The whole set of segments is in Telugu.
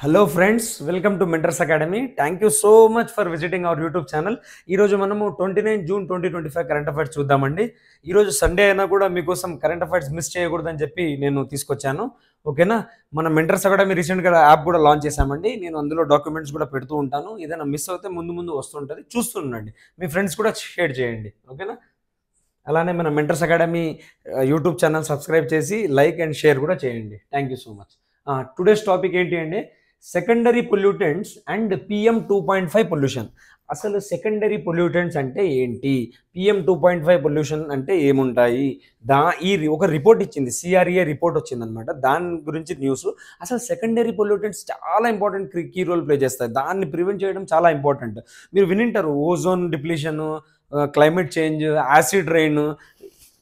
Hello friends, welcome to mentors academy. Thank you so much for visiting our YouTube channel. ఈరోజు మనము 29 జూన్ 2025 కరెంట్ అఫైర్స్ చూద్దామండి. ఈరోజు సండే అయినా కూడా మీకోసం కరెంట్ అఫైర్స్ మిస్ చేయకూడదని చెప్పి నేను తీసుకొచ్చాను. ఓకేనా? మన మెంటర్స్ అకాడమీ రీసెంట్గా యాప్ కూడా లాంచ్ చేశామండి. నేను అందులో డాక్యుమెంట్స్ కూడా పెడుతూ ఉంటాను. ఏదైనా మిస్ అవుతే ముందు ముందు వస్తుంటుంది, చూస్తుండండి. మీ ఫ్రెండ్స్ కూడా షేర్ చేయండి. ఓకేనా? అలానే మన mentors academy YouTube channel subscribe చేసి లైక్ అండ్ షేర్ కూడా చేయండి. Thank you so much. Today's topic ఏంటి అంటే secondary pollutants and PM 2.5 pollution. అసలు సెకండరీ పొల్యూటెంట్స్ అంటే ఏంటి, పిఎం 2.5 పొల్యూషన్ అంటే ఏముంటాయి, ఒక రిపోర్ట్ ఇచ్చింది, సిఆర్ఏ రిపోర్ట్ వచ్చిందనమాట. దాని గురించి న్యూస్. అసలు సెకండరీ పొల్యూటెంట్స్ చాలా ఇంపార్టెంట్ కీ రోల్ ప్లే చేస్తాయి. దాన్ని ప్రివెంట్ చేయడం చాలా ఇంపార్టెంట్. మీరు వినింటారు ozone depletion, climate change, acid rain,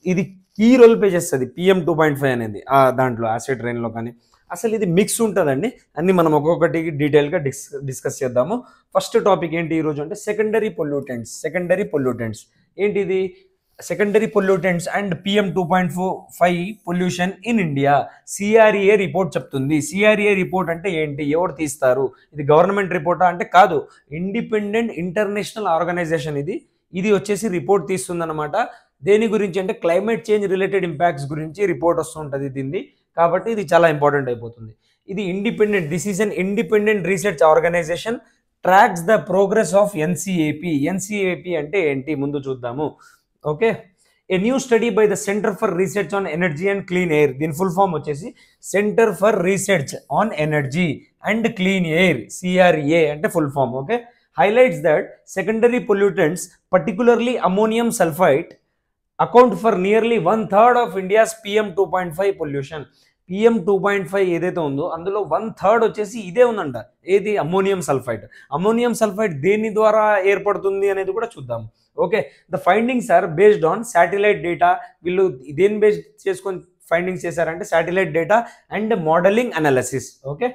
ఇది కీ రోల్ ప్లే చేస్తుంది పిఎం 2.5 అనేది. దాంట్లో యాసిడ్ రెయిన్లో కానీ అసలు ఇది మిక్స్ ఉంటుందండి. అన్ని మనం ఒక్కొక్కటి డీటెయిల్గా డిస్కస్ చేద్దాము. ఫస్ట్ టాపిక్ ఏంటి ఈరోజు అంటే సెకండరీ పొల్యూటెంట్స్ ఏంటిది? Secondary pollutants and PM 2.5 pollution in India. CRA report చెప్తుంది. సిఆర్ఏ రిపోర్ట్ అంటే ఏంటి, ఎవరు తీస్తారు, ఇది గవర్నమెంట్ రిపోర్టా అంటే కాదు, ఇండిపెండెంట్ ఇంటర్నేషనల్ ఆర్గనైజేషన్ ఇది వచ్చేసి రిపోర్ట్ తీస్తుందన్నమాట. దేని గురించి అంటే క్లైమేట్ చేంజ్ రిలేటెడ్ ఇంపాక్ట్స్ గురించి రిపోర్ట్ వస్తుంటుంది దీన్ని. కాబట్టి ఇది చాలా ఇంపార్టెంట్ అయిపోతుంది. ఇది this is an independent research organisation, tracks the progress of NCAP అంటే ఏంటి ముందు చూద్దాము. Okay, a new study by the centre for research on energy and clean air. దీని ఫుల్ ఫామ్ వచ్చేసి centre for research on energy and clean air, CRA అంటే full form. Okay, highlights that secondary pollutants, particularly ammonium sulfate, account for nearly 1/3 of India's PM 2.5 pollution. PM 2.5 ఏదైతే ఉందో అందులో 1/3 వచ్చేసి ఇదే ఉందంట. ఏది? Ammonium sulphide. అమ్మోనియం సల్ఫైడ్ దేని ద్వారా ఏర్పడుతుంది అనేది కూడా చూద్దాం. Okay, the findings are based on satellite data. వీళ్ళు దేని బేస్డ్ చేసుకొని ఫైండింగ్స్ చేశారంటే satellite data and modelling analysis. Okay,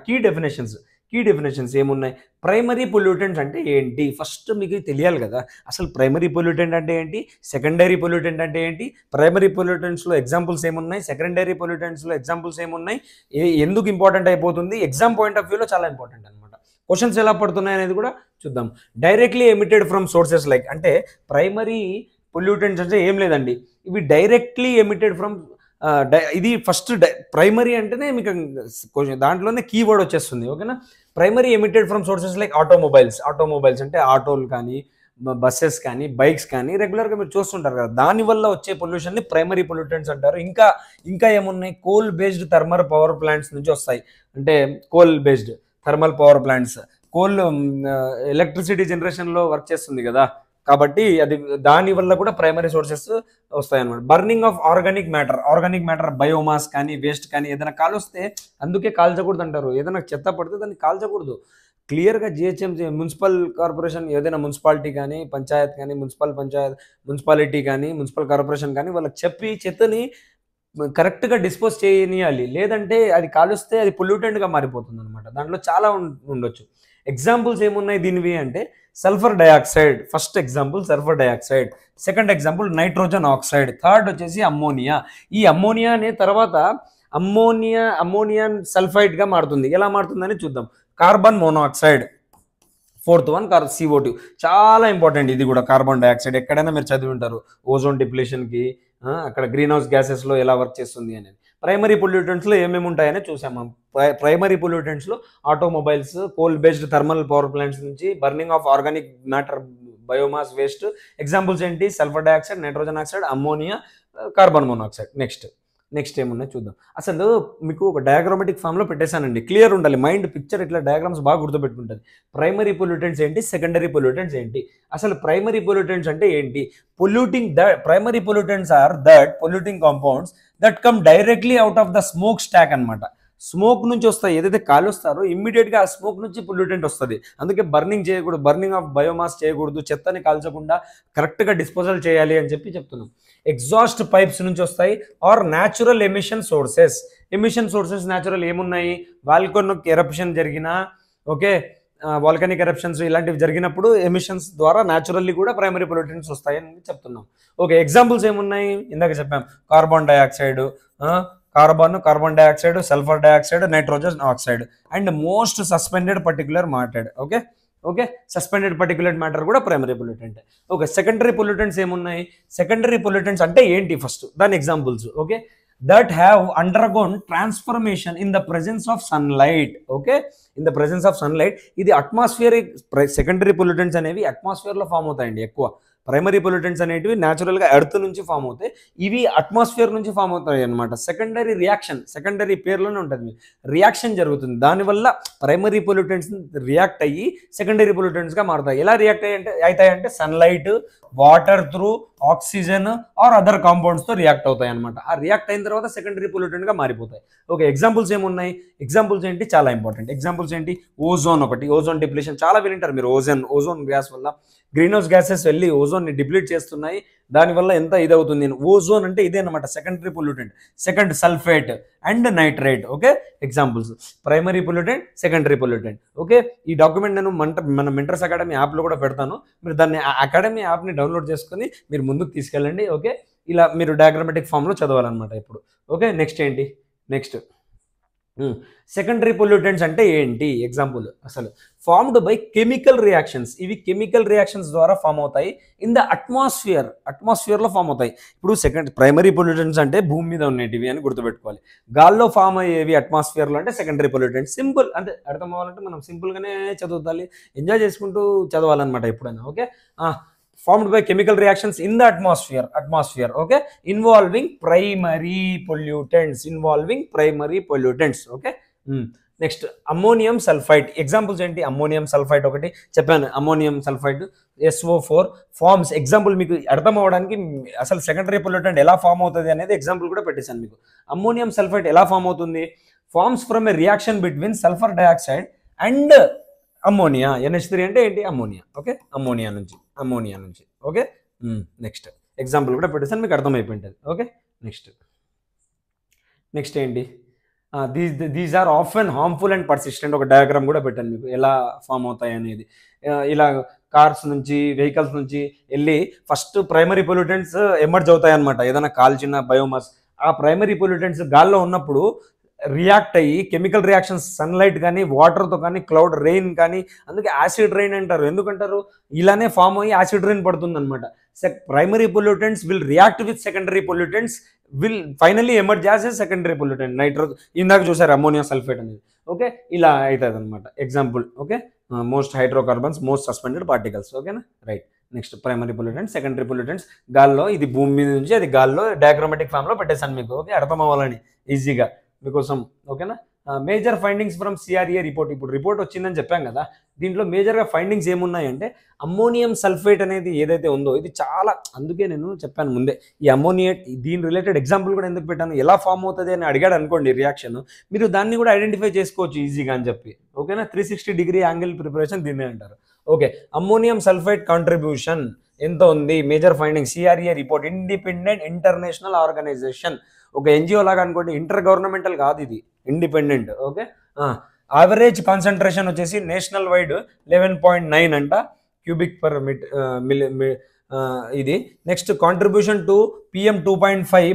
key definitions ఏమున్నాయి? ప్రైమరీ పొల్యూటెంట్స్ అంటే ఏంటి? ఫస్ట్ మీకు తెలియాలి కదా అసలు ప్రైమరీ పొల్యూటెంట్ అంటే ఏంటి, సెకండరీ పొల్యూటెంట్ అంటే ఏంటి, ప్రైమరీ పొల్యూటెంట్స్లో ఎగ్జాంపుల్స్ ఏమున్నాయి, సెకండరీ పొల్యూటెంట్స్లో ఎగ్జాంపుల్స్ ఏమున్నాయి, ఎందుకు ఇంపార్టెంట్ అయిపోతుంది, ఎగ్జామ్ పాయింట్ ఆఫ్ వ్యూలో చాలా ఇంపార్టెంట్ అనమాట. క్వశ్చన్స్ ఎలా పడుతున్నాయి అనేది కూడా చూద్దాం. Directly emitted from sources like, అంటే ప్రైమరీ పొల్యూటెంట్స్ అంటే ఏం లేదండి, ఇవి డైరెక్ట్లీ ఎమిటెడ్ ఫ్రమ్, ఇది ఫస్ట్ ప్రైమరీ అంటేనే మీకు దాంట్లోనే కీవర్డ్ వచ్చేస్తుంది. ఓకేనా? Primary emitted from sources like automobiles అంటే ఆటోలు కానీ, బస్సెస్ కానీ, బైక్స్ కానీ రెగ్యులర్గా మీరు చూస్తుంటారు కదా, దానివల్ల వచ్చే పొల్యూషన్ని ప్రైమరీ పొల్యూటెంట్స్ అంటారు. ఇంకా ఏమున్నాయి? Coal based thermal power plants నుంచి వస్తాయి. అంటే coal based thermal power plants, coal electricity జనరేషన్లో వర్క్ చేస్తుంది కదా, కాబట్టి అది దానివల్ల కూడా ప్రైమరీ సోర్సెస్ వస్తాయన్నమాట. Burning of organic matter biomass కానీ, వేస్ట్ కానీ ఏదైనా కాలుస్తే, అందుకే కాల్చకూడదు అంటారు. ఏదైనా చెత్త పడితే దాన్ని కాల్చకూడదు. క్లియర్గా జిహెచ్ఎంసీ, మున్సిపల్ కార్పొరేషన్, ఏదైనా మున్సిపాలిటీ కానీ, పంచాయత్ కానీ, మున్సిపాలిటీ కానీ, మున్సిపల్ కార్పొరేషన్ కానీ వాళ్ళకి చెప్పి చెత్తని కరెక్ట్గా డిస్పోజ్ చేయనియాలి. లేదంటే అది కాలుస్తే అది పొల్యూటెంట్గా మారిపోతుంది అనమాట. దాంట్లో చాలా ఉండొచ్చు. ఎగ్జాంపుల్స్ ఏమున్నాయి దీనివి అంటే sulphur dioxide, first example sulphur dioxide, second example nitrogen oxide, third వచ్చేసి అమ్మోనియా. ఈ అమ్మోనియానే తర్వాత అమ్మోనియన్ సల్ఫైడ్గా మారుతుంది. ఎలా మారుతుందని చూద్దాం. Carbon monoxide, fourth one CO2. చాలా ఇంపార్టెంట్ ఇది కూడా. కార్బన్ డయాక్సైడ్ ఎక్కడైనా మీరు చదివి ఉంటారు, ఓజోన్ డిప్లీషన్కి, అక్కడ గ్రీన్ హౌస్ గ్యాసెస్లో ఎలా వర్క్ చేస్తుంది అనేది. ప్రైమరీ పొల్యూటెంట్స్లో ఏమేమి ఉంటాయని చూసాము. ప్రైమరీ పొల్యూటెంట్స్లో automobiles, coal based thermal power plants నుంచి burning of organic matter, biomass, waste. Examples ఏంటి? Sulphur dioxide, nitrogen oxide, ammonia, carbon monoxide. Next ఏమున్నాయి చూద్దాం. అసలు మీకు ఒక డయాగ్రామాటిక్ ఫామ్లో పెట్టేశానండి, క్లియర్ ఉండాలి మైండ్ పిక్చర్. ఇట్లా డయాగ్రామ్స్ బాగా గుర్తుపెట్టుకుంటుంది. ప్రైమరీ పొల్యూటెంట్స్ ఏంటి, సెకండరీ పొల్యూటెంట్స్ ఏంటి. అసలు ప్రైమరీ పొల్యూటెంట్స్ అంటే ఏంటి? Primary pollutants are that polluting compounds that come directly out of the smoke stack అనమాట. స్మోక్ నుంచి వస్తాయి, ఏదైతే కాలుస్తారో ఇమ్మీడియట్గా ఆ స్మోక్ నుంచి పొల్యూటెంట్ వస్తుంది. అందుకే బర్నింగ్ చేయకూడదు, బర్నింగ్ ఆఫ్ బయోమాస్ చేయకూడదు, చెత్తని కాల్చకుండా కరెక్ట్గా డిస్పోజల్ చేయాలి అని చెప్తున్నాం. ఎగ్జాస్ట్ పైప్స్ నుంచి వస్తాయి or natural emission sources natural ఏమున్నాయి? వాల్కనిక్ ఎరప్షన్ జరిగినా, ఓకే, వాల్కనిక్ ఎరప్షన్స్ ఇలాంటివి జరిగినప్పుడు ఎమిషన్స్ ద్వారా న్యాచురల్లీ కూడా ప్రైమరీ పొల్యూటెంట్స్ వస్తాయని చెప్తున్నాం. ఓకే, ఎగ్జాంపుల్స్ ఏమున్నాయి? ఇందాక చెప్పాం, carbon dioxide, carbon dioxide, sulphur dioxide, nitrogen oxide and most suspended particular matter. Okay okay, suspended particular matter కూడా primary pollutant. Okay, secondary pollutants ఏమున్నాయి? సెకండరీ పొల్యూటెంట్స్ అంటే ఏంటి? ఫస్ట్ దాని examples. Okay, that have undergone transformation in the presence of sunlight. Okay, in the presence of sunlight. ఇది అట్మాస్ఫియరిక్ సెకండరీ పొల్యూటెంట్స్ అనేవి అట్మాస్ఫియర్లో ఫామ్ అవుతాయండి ఎక్కువ. ప్రైమరీ పొల్యూటెంట్స్ అనేటివి న్యాచురల్గా ఎర్త్ నుంచి ఫామ్ అవుతాయి, ఇవి అట్మాస్ఫియర్ నుంచి ఫామ్ అవుతాయి అనమాట. సెకండరీ రియాక్షన్, సెకండరీ పేర్లోనే ఉంటుంది, రియాక్షన్ జరుగుతుంది, దానివల్ల ప్రైమరీ పొల్యూటెంట్స్ రియాక్ట్ అయ్యి సెకండరీ పొల్యూటెంట్స్గా మారుతాయి. ఎలా రియాక్ట్ అవుతాయంటే sunlight, water through, oxygen or other కాంపౌండ్స్తో రియాక్ట్ అవుతాయి అనమాట. ఆ రియాక్ట్ అయిన తర్వాత సెకండరీ పొల్యూటెంట్గా మారిపోతాయి. ఓకే, ఎగ్జాంపుల్స్ ఏమున్నాయి? ఎగ్జాంపుల్స్ ఏంటి? చాలా ఇంపార్టెంట్. ఎగ్జాంపుల్స్ ఏంటి? ఓజోన్ ఒకటి, ఓజోన్ డిప్లీషన్ చాలా వింటారు మీరు. ఓజోన్ గ్యాస్ వల్ల గ్రీన్ హౌస్ గ్యాసెస్ వెళ్ళి ఓజోన్ని డిప్లీట్ చేస్తున్నాయి, దానివల్ల ఎంత ఇదవుతుంది. ఓజోన్ అంటే ఇదే అనమాట secondary pollutant. Second sulphate and nitrate. Okay, examples primary pollutant, secondary pollutant. Okay, ఈ డాక్యుమెంట్ నేను మన మెంటర్స్ అకాడమీ యాప్లో కూడా పెడతాను, మీరు దాన్ని అకాడమీ యాప్ని డౌన్లోడ్ చేసుకొని మీరు ముందుకు తీసుకెళ్ళండి. ఓకే, ఇలా మీరు డయాగ్రామాటిక్ ఫామ్లో చదవాలన్నమాట ఇప్పుడు. ఓకే, నెక్స్ట్ ఏంటి? నెక్స్ట్ సెకండరీ పొల్యూటెంట్స్ అంటే ఏంటి? ఎగ్జాంపుల్ అసలు ఫార్మ్డ్ బై కెమికల్ రియాక్షన్స్. ఇవి కెమికల్ రియాక్షన్స్ ద్వారా ఫామ్ అవుతాయి ఇన్ ద అట్మాస్ఫియర్లో ఫామ్ అవుతాయి. ఇప్పుడు ప్రైమరీ పొల్యూటెంట్స్ అంటే భూమి మీద ఉండేటివి అని గుర్తుపెట్టుకోవాలి. గాల్లో ఫామ్ అయ్యేవి అట్మాస్ఫియర్లో అంటే సెకండరీ పొల్యూటెంట్స్. సింపుల్, అంటే అర్థం అవ్వాలంటే మనం సింపుల్గానే చదువుతాలి, ఎంజాయ్ చేసుకుంటూ చదవాలన్నమాట ఎప్పుడైనా. Okay, formed by chemical reactions in the atmosphere. Okay, involving primary pollutants. Okay, next ammonium sulphide. Examples ఏంటి? అమ్మోనియం సల్ఫైడ్ ఒకటి చెప్పాను, ammonium sulphide SO4 forms. Example మీకు అర్థం అవ్వడానికి అసలు సెకండరీ పొల్యూటెంట్ ఎలా ఫామ్ అవుతుంది అనేది ఎగ్జాంపుల్ కూడా పెట్టేశాను మీకు. అమ్మోనియం సల్ఫైడ్ ఎలా ఫామ్ అవుతుంది? Forms from a reaction between sulphur dioxide and ammonia. NH3 అంటే ఏంటి? అమ్మోనియా. ఓకే, అమ్మోనియా నుంచి. ఓకే, నెక్స్ట్ ఎగ్జాంపుల్ కూడా పెట్టేసాను, మీకు అర్థమైపోయింటుంది. ఓకే, నెక్స్ట్ ఏంటి? These are often harmful and persistent. ఒక డయాగ్రామ్ కూడా పెట్టాను మీకు ఎలా ఫామ్ అవుతాయి అనేది. ఇలా కార్స్ నుంచి, వెహికల్స్ నుంచి వెళ్ళి ఫస్ట్ ప్రైమరీ పొల్యూటెంట్స్ ఎమర్జ్ అవుతాయి అనమాట. ఏదైనా కాల్చిన బయోమాస్, ఆ ప్రైమరీ పొల్యూటెంట్స్ గాల్లో ఉన్నప్పుడు రియాక్ట్ అయ్యి కెమికల్ రియాక్షన్స్, సన్లైట్ కానీ, వాటర్తో కానీ, క్లౌడ్ రెయిన్ కానీ, అందుకే యాసిడ్ రెయిన్ అంటారు. ఎందుకంటారు? ఇలానే ఫామ్ అయ్యి యాసిడ్ రెయిన్ పడుతుంది అనమాట. Primary pollutants will react with secondary pollutants, will finally emerge as a secondary pollutant. ఇందాక చూసారు అమ్మోనియా సల్ఫేట్ అనేది. ఓకే, ఇలా అవుతుంది అనమాట. Example. Okay, most hydrocarbons, most suspended particles. ఓకేనా, right. Next primary pollutants, secondary pollutants. గాల్లో, ఇది భూమి మీద నుంచి, అది గాల్లో డయాగ్రామాటిక్ ఫామ్లో పెట్టేశాను మీకు. ఓకే, అర్థం అవ్వాలని ఈజీగా మీకోసం. ఓకేనా, major findings from CRA report. ఇప్పుడు రిపోర్ట్ వచ్చిందని చెప్పాం కదా, దీంట్లో మేజర్గా ఫైండింగ్స్ ఏమున్నాయంటే అమ్మోనియం సల్ఫేట్ అనేది ఏదైతే ఉందో ఇది చాలా, అందుకే నేను చెప్పాను ముందే ఈ అమ్మోనియా, దీని రిలేటెడ్ ఎగ్జాంపుల్ కూడా ఎందుకు పెట్టాను, ఎలా ఫామ్ అవుతుంది అని అడిగాడు అనుకోండి రియాక్షన్, మీరు దాన్ని కూడా ఐడెంటిఫై చేసుకోవచ్చు ఈజీగా అని చెప్పి. ఓకేనా, 360 డిగ్రీ యాంగిల్ ప్రిపరేషన్ దీన్ని అంటారు. ఓకే, అమ్మోనియం సల్ఫేట్ కాంట్రిబ్యూషన్ ఎంత ఉంది? Major finding CRA report, independent international organisation. ఒక NGO లాగా అనుకోండి, ఇంటర్ గవర్నమెంటల్ కాదు ఇది, ఇండిపెండెంట్. ఓకే, యావరేజ్ కాన్సన్ట్రేషన్ వచ్చేసి నేషనల్ వైడ్ 11.9 అంట క్యూబిక్ పర్ ఇది. నెక్స్ట్ కాంట్రిబ్యూషన్ టు PM 2.5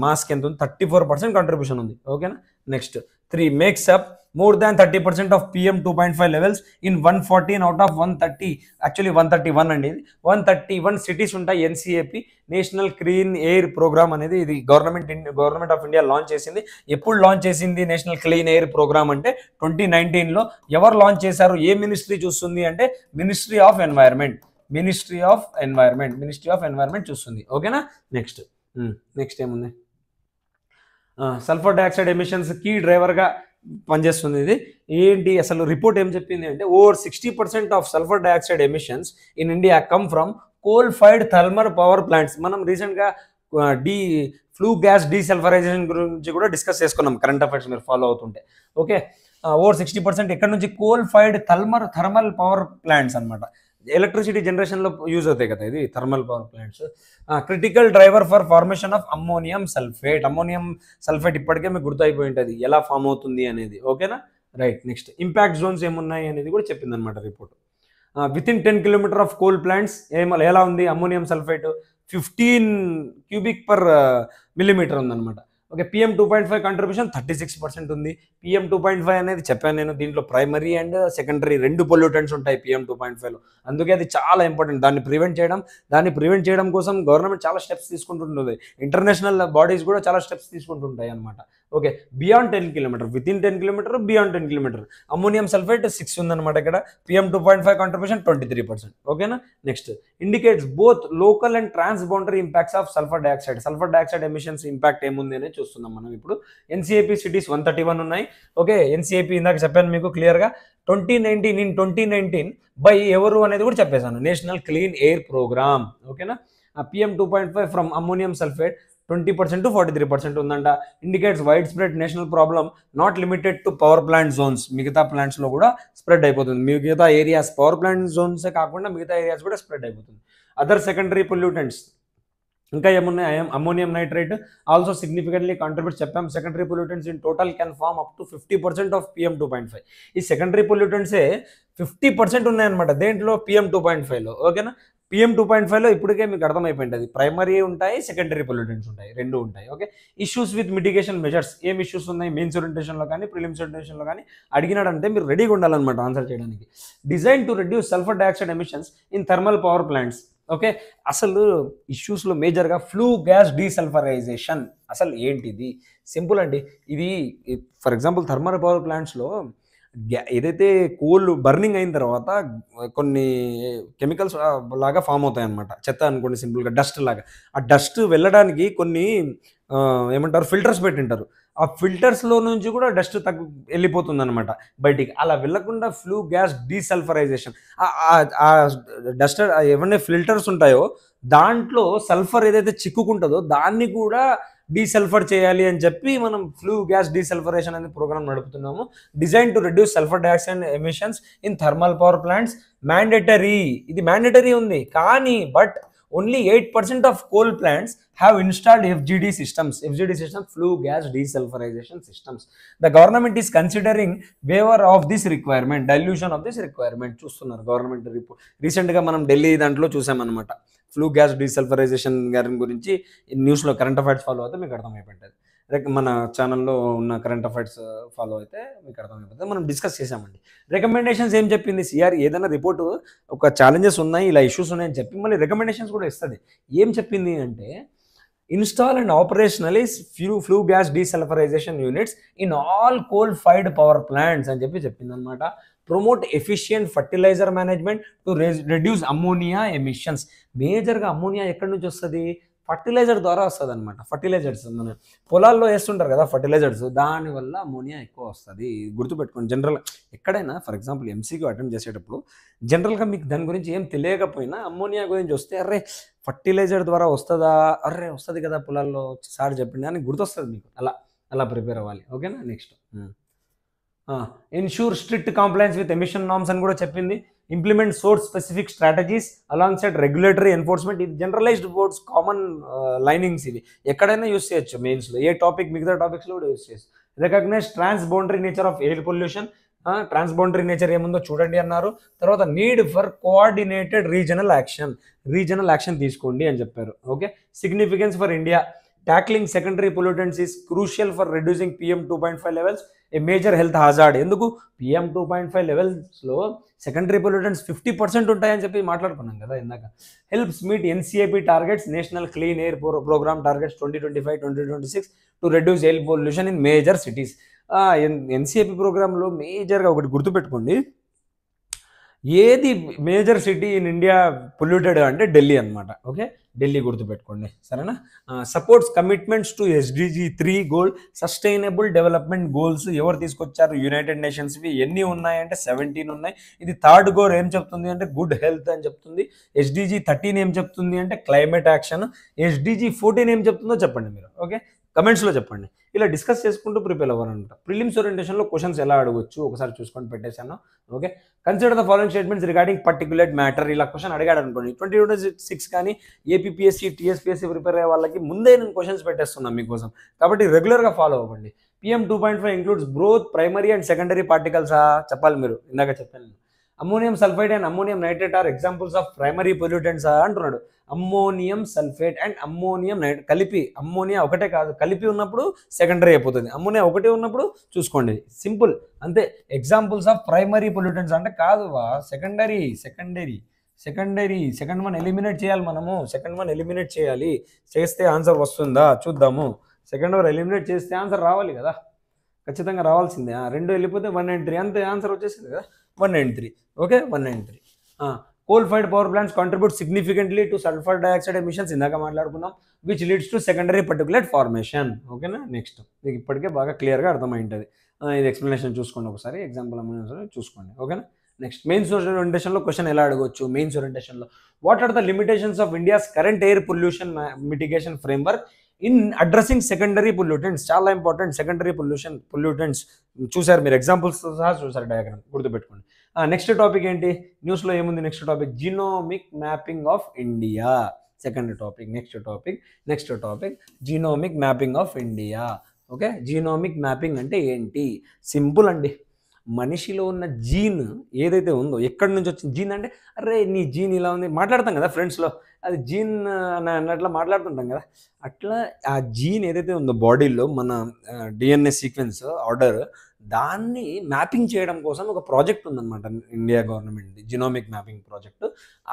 మాస్కి ఎంత ఉంది? 34% కాంట్రిబ్యూషన్ ఉంది. ఓకేనా, next 3 makes up more than 30% of PM 2.5 levels in 114 out of 130, actually 131 అండి. ఇది 131 సిటీస్ ఉంటాయి. NCAP national clean air programme అనేది ఇది గవర్నమెంట్ ఆఫ్ ఇండియా లాంచ్ చేసింది. ఎప్పుడు లాంచ్ చేసింది నేషనల్ క్లీన్ ఎయిర్ ప్రోగ్రామ్ అంటే 2019లో. ఎవరు లాంచ్ చేశారు? ఏ మినిస్ట్రీ చూస్తుంది అంటే మినిస్ట్రీ ఆఫ్ ఎన్వైర్న్మెంట్ చూస్తుంది. ఓకేనా, నెక్స్ట్ ఏముంది? సల్ఫర్ డైఆక్సైడ్ ఎమిషన్స్ కీ డ్రైవర్గా పనిచేస్తుంది. ఇది ఏంటి అసలు? రిపోర్ట్ ఏం చెప్పింది అంటే over 60% of sulphur dioxide emissions in India come from coal fired thermal power plants. మనం రీసెంట్గా ఫ్లూ గ్యాస్ డీసల్ఫరైజేషన్ గురించి కూడా డిస్కస్ చేసుకున్నాం కరెంట్ అఫైర్స్ మీరు ఫాలో అవుతుంటే. ఓకే, ఓవర్ 60% ఎక్కడ నుంచి? Coal fired thermal power plants అనమాట. ఎలక్ట్రిసిటీ జనరేషన్లో యూజ్ అవుతాయి కదా ఇది thermal power plants. Critical driver for formation of ammonium sulphate ఇప్పటికే మీకు గుర్తయిపోయి ఉంటుంది ఎలా ఫామ్ అవుతుంది అనేది. ఓకేనా, రైట్. నెక్స్ట్ ఇంపాక్ట్ జోన్స్ ఏమున్నాయి అనేది కూడా చెప్పింది అనమాట report. Within 10 kilometre of coal plants ఎలా ఉంది ammonium sulphate? 15 cubic per millimetre ఉందన్నమాట. ఓకే, PM2.5 కంట్రిబ్యూషన్ 36% ఉంది. PM2.5 అనేది చెప్పాను నేను, దీంట్లో ప్రైమరీ అండ్ సెకండరీ రెండు పొల్యూటెంట్స్ ఉంటాయి PM2.5లో. అందుకే అది చాలా ఇంపార్టెంట్. దాన్ని ప్రివెంట్ చేయడం కోసం గవర్నమెంట్ చాలా స్టెప్స్ తీసుకుంటుంటుంది. ఇంటర్నేషనల్ బాడీస్ కూడా చాలా స్టెప్స్ తీసుకుంటుంటాయి అనమాట. Okay, beyond 10 kilometre, within 10 kilometre, beyond 10 kilometre ammonium sulphate 6 ఉందన్నమాట. ఇక్కడ PM2.5 కంట్రిబ్యూషన్ 23%. ఓకేనా. Next, indicates both local and transboundary impacts of sulphur dioxide emissions impact ఏముంది అనేది చూస్తున్నాం మనం ఇప్పుడు. NCAP సిటీస్ 131 ఉన్నాయి. ఓకే, NCAP ఇందాక చెప్పాను మీకు క్లియర్గా. 2019 బై ఎవరు అనేది కూడా చెప్పేశాను, నేషనల్ క్లీన్ ఎయిర్ ప్రోగ్రామ్. ఓకేనా. PM2.5 from ammonium sulphate 20% to 43% ఉందంట. Indicates widespread national problem, not limited to power plant zones. మిగతా ప్లాంట్స్లో కూడా స్ప్రెడ్ అయిపోతుంది. మిగతా ఏరియాస్, పవర్ ప్లాంట్ జోన్సే కాకుండా మిగతా ఏరియాస్ కూడా స్ప్రెడ్ అయిపోతుంది. అదర్ సెకండరీ పొల్యూటెంట్స్ ఇంకా ఏమున్నాయి? Ammonium nitrate also significantly contribute. చెప్పాం secondary pollutants in total can form up to 50% of PM2.5. ఈ సెకండరీ పొల్యూటెంట్సే 50% ఉన్నాయన్నమాట దేంట్లో, PM2.5లో. ఓకేనా. PM2.5లో ఇప్పటికే మీకు అర్థమైపోయింది, ప్రైమరీ ఉంటాయి, సెకండరీ పొల్యూటెంట్స్ ఉంటాయి, రెండు ఉంటాయి. Okay, issues with mitigation measures. ఏం ఇష్యూస్ ఉన్నాయి మెయిన్స్ ఓరియంటేషన్లో కానీ ప్రిలిమ్స్ ఓరియంటేషన్లో కానీ అడిగినాడంటే మీరు రెడీగా ఉండాలన్నమాట ఆన్సర్ చేయడానికి. Design to reduce sulphur dioxide emissions in thermal power plants. Okay, అసలు ఇష్యూస్లో మేజర్గా ఫ్లూ గ్యాస్ డీసల్ఫరైజేషన్. అసలు ఏంటిది? సింపుల్ అండి. ఇది ఫర్ ఎగ్జాంపుల్ థర్మల్ పవర్ ప్లాంట్స్లో ఏదైతే కోల్ బర్నింగ్ అయిన తర్వాత కొన్ని కెమికల్స్ లాగా ఫామ్ అవుతాయి అన్నమాట. చెత్త అనుకోండి సింపుల్గా, డస్ట్ లాగా. ఆ డస్ట్ వెళ్ళడానికి కొన్ని ఏమంటారు ఫిల్టర్స్ పెట్టింటారు. ఆ ఫిల్టర్స్లో నుంచి కూడా డస్ట్ వెళ్ళిపోతుంది అనమాట బయటికి. అలా వెళ్ళకుండా ఫ్లూ గ్యాస్ డీసల్ఫరైజేషన్, ఆ డస్ట్ ఏమన్నా ఫిల్టర్స్ ఉంటాయో దాంట్లో సల్ఫర్ ఏదైతే చిక్కుకుంటుందో దాన్ని కూడా డీసల్ఫర్ చేయాలి అని చెప్పి మనం ఫ్లూ గ్యాస్ డీసల్ఫరేషన్ అనే ప్రోగ్రామ్ నడుపుతున్నాము. Design to reduce sulphur dioxide emissions in thermal power plants. Mandatory, ఇది మ్యాండేటరీ ఉంది కానీ but only 8% of coal plants have installed FGD systems, flue gas desulfurization systems. The government is considering waiver of this requirement, dilution of this requirement. చూస్తున్నారు గవర్నమెంట్ రిపోర్ట్. రీసెంట్గా మనం ఢిల్లీ దాంట్లో చూసామన్నమాట. ఫ్లూ గ్యాస్ డీసల్ఫరైజేషన్ గారి గురించి న్యూస్లో కరెంట్ అఫైర్స్ ఫాలో అయితే మీకు అర్థమైపోయింది. మన ఛానల్లో ఉన్న కరెంట్ అఫైర్స్ ఫాలో అయితే మీకు అర్థమైపోతుంది. మనం డిస్కస్ చేసామండి. రికమెండేషన్స్ ఏం చెప్పింది సిఆర్? ఏదైనా రిపోర్టు ఒక ఛాలెంజెస్ ఉన్నాయి, ఇలా ఇష్యూస్ ఉన్నాయని చెప్పి మళ్ళీ రికమెండేషన్స్ కూడా ఇస్తుంది. ఏం చెప్పింది అంటే install and operationalise flue gas desulphurisation units in all coal fired power plants అని చెప్పింది అనమాట. Promote efficient fertiliser management to reduce ammonia emissions. మేజర్గా అమ్మోనియా ఎక్కడి నుంచి వస్తుంది? ఫర్టిలైజర్ ద్వారా వస్తుంది అనమాట. ఫర్టిలైజర్స్ మన పొలాల్లో వేస్తుంటారు కదా ఫర్టిలైజర్స్, దానివల్ల అమోనియా ఎక్కువ వస్తుంది. గుర్తుపెట్టుకోండి. జనరల్గా ఎక్కడైనా ఫర్ ఎగ్జాంపుల్ MCQ అటెంప్ట్ చేసేటప్పుడు జనరల్గా మీకు దాని గురించి ఏం తెలియకపోయినా అమ్మోనియా గురించి వస్తే అరే ఫర్టిలైజర్ ద్వారా వస్తుందా, అరే వస్తుంది కదా పొలాల్లో సార్ చెప్పింది అని గుర్తొస్తుంది మీకు. అలా ప్రిపేర్ అవ్వాలి. ఓకేనా. Next, ensure strict compliance with emission norms అని కూడా చెప్పింది. Implement source specific strategies along side regulatory enforcement. ఇది జనరలైజ్డ్ వర్డ్స్, కామన్ లైనింగ్స్. ఇవి ఎక్కడైనా యూస్ చేయొచ్చు మెయిన్స్లో. ఏ టాపిక్ మిగతా టాపిక్స్లో కూడా యూస్ చేయొచ్చు. Recognise transboundary nature of air pollution. Transboundary nature ఏముందో చూడండి అన్నారు. తర్వాత need for coordinated regional action తీసుకోండి అని చెప్పారు. Okay, significance for India. Tackling secondary pollutants is crucial for reducing PM2.5 levels, a major health hazard. ఎందుకు PM2.5 లెవెల్స్లో సెకండరీ పొల్యూటెంట్స్ 50% ఉంటాయని చెప్పి మాట్లాడుకున్నాం కదా ఇందాక. Helps meet NCAP targets, national clean air programme targets 2025-2026 to reduce air pollution in major cities. NCAP ప్రోగ్రాంలో మేజర్గా ఒకటి గుర్తుపెట్టుకోండి, ఏది major city in India polluted అంటే ఢిల్లీ అనమాట. ఓకే, ఢిల్లీ గుర్తుపెట్టుకోండి సరేనా. Supports commitments to SDG 3 goal, sustainable development goals ఎవరు తీసుకొచ్చారు? యునైటెడ్ నేషన్స్వి. ఎన్ని ఉన్నాయంటే 17 ఉన్నాయి. ఇది థర్డ్ గోల్ ఏం చెప్తుంది అంటే గుడ్ హెల్త్ అని చెప్తుంది. SDG 13 ఏం చెప్తుంది అంటే క్లైమేట్ యాక్షన్. SDG 14 ఏం చెప్తుందో చెప్పండి మీరు. ఓకే, కమెంట్స్లో చెప్పండి. ఇలా డిస్కస్ చేసుకుంటూ ప్రిపేర్ అవ్వాలంట. ప్రిలిమ్స్ ఓరియంటేషన్లో క్వశ్చన్స్ ఎలా అడగవచ్చు ఒకసారి చూసుకొని పెట్టేశాను. Okay, consider the following statements regarding particular matter. ఇలా క్వశ్చన్ అడిగాడు అనుకోండి 2026 కానీ APPSC TSPSC ప్రిపేర్ అయ్యే వాళ్ళకి ముందే నేను క్వశ్చన్స్ పెట్టేస్తున్నాను మీకోసం. కాబట్టి రెగ్యులర్గా ఫాలో అవ్వండి. PM2.5 includes both primary and secondary పార్టికల్సా? చెప్పాలి మీరు. ఇందాక చెప్పాను. Ammonium sulphide and ammonium nitrate are examples of primary pollutants అంటున్నాడు. Ammonium sulphate and ammonium nitrate కలిపి, అమ్మోనియా ఒకటే కాదు, కలిపి ఉన్నప్పుడు సెకండరీ అయిపోతుంది. అమ్మోనియా ఒకటే ఉన్నప్పుడు చూసుకోండి, సింపుల్ అంతే. ఎగ్జాంపుల్స్ ఆఫ్ ప్రైమరీ పొల్యూటెంట్స్ అంటే కాదు సెకండరీ, సెకండ్ వన్ ఎలిమినేట్ చేయాలి మనము. సెకండ్ వన్ ఎలిమినేట్ చేయాలి. చేస్తే ఆన్సర్ వస్తుందా చూద్దాము. సెకండ్ వన్ ఎలిమినేట్ చేస్తే ఆన్సర్ రావాలి కదా, ఖచ్చితంగా రావాల్సిందే. 2 వెళ్ళిపోతే 193 అంతే, ఆన్సర్ వచ్చేసింది కదా 193. Okay 193. Coal fired power plants contribute significantly to sulphur dioxide emissions, ఇందాక మాట్లాడుకున్నాం, which leads to secondary particulate formation. ఓకేనా, నెక్స్ట్ మీకు ఇప్పటికే బాగా క్లియర్గా అర్థమైంటుంది. ఇది ఎక్స్ప్లెనేషన్ చూసుకోండి ఒకసారి, ఎగ్జాంపుల్ చూసుకోండి. ఓకేనా, నెక్స్ట్ మెయిన్స్ ఓరియంటేషన్లో క్వశ్చన్ ఎలా అడగవచ్చు. మెయిన్స్ ఓరియంటేషన్లో what are the limitations of India's current air pollution mitigation framework in addressing secondary pollutants. చాలా ఇంపార్టెంట్, సెకండరీ పొల్యూటెంట్స్ చూసారు మీరు, ఎగ్జాంపుల్స్ సహా చూసారు, డయాగ్రామ్ గుర్తుపెట్టుకోండి. నెక్స్ట్ టాపిక్ ఏంటి, న్యూస్లో ఏముంది next topic, genomic mapping of India. Second topic, next topic genomic mapping of India. Okay, genomic mapping అంటే ఏంటి, సింపుల్ అండి. మనిషిలో ఉన్న జీన్ ఏదైతే ఉందో, ఎక్కడి నుంచి వచ్చింది జీన్ అంటే, అరే నీ జీన్ ఇలా ఉంది మాట్లాడతాం కదా ఫ్రెండ్స్లో, అది జీన్ అన్నట్లా మాట్లాడుతుంటాం కదా, అట్లా ఆ జీన్ ఏదైతే ఉందో బాడీలో మన డిఎన్ఏ సీక్వెన్స్ ఆర్డర్, దాన్ని మ్యాపింగ్ చేయడం కోసం ఒక ప్రాజెక్ట్ ఉందన్నమాట India government, genomic mapping project.